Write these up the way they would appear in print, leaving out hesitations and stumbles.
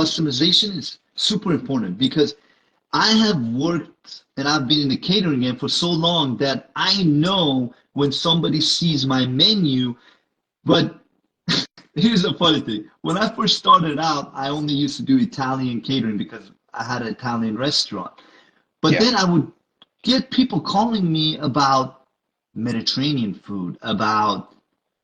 customization is super important because I have worked and I've been in the catering game for so long that I know when somebody sees my menu. But here's the funny thing. When I first started out, I only used to do Italian catering because I had an Italian restaurant. But Yeah. then I would get people calling me about Mediterranean food, about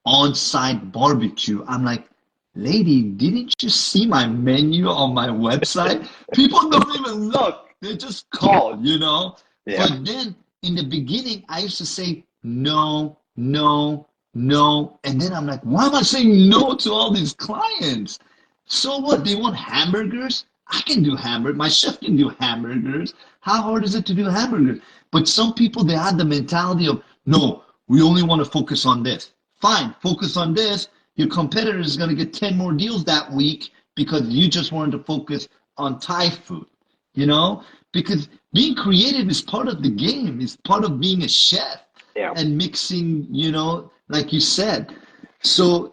on-site barbecue. I'm like, lady, didn't you see my menu on my website? People don't even look. They just call, you know? Yeah. But then in the beginning, I used to say no, no, no. And then I'm like, why am I saying no to all these clients? So what? They want hamburgers? I can do hamburgers. My chef can do hamburgers. How hard is it to do hamburgers? But some people, they have the mentality of, no, we only want to focus on this. Fine, focus on this. Your competitor is going to get 10 more deals that week because you just wanted to focus on Thai food, you know? Because being creative is part of the game, it's part of being a chef Yeah. and mixing, like you said. So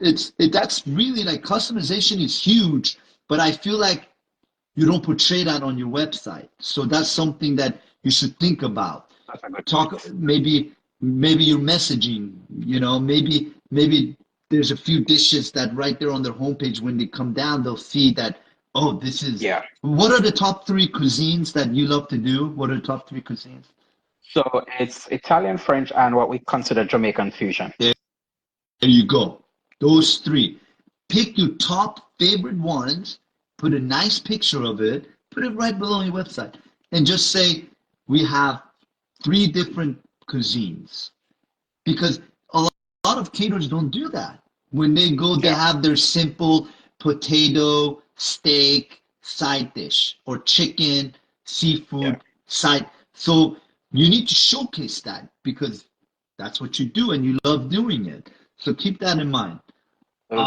that's really like customization is huge, but I feel like you don't portray that on your website. So that's something that you should think about. That's a good point. Talk maybe your messaging, maybe there's a few dishes that right there on their homepage when they come down they'll see that, oh, this is Yeah. what are the top three cuisines that you love to do? What are the top three cuisines? So it's Italian, French, and what we consider Jamaican fusion. There you go. Those three. Pick your top favorite ones, put a nice picture of it, put it right below your website, and just say, we have three different cuisines. Because a lot of caterers don't do that. When they go, they Yeah. have their simple potato, steak, side dish, or chicken, Yeah. seafood, side. So you need to showcase that because that's what you do and you love doing it. So keep that in mind. Will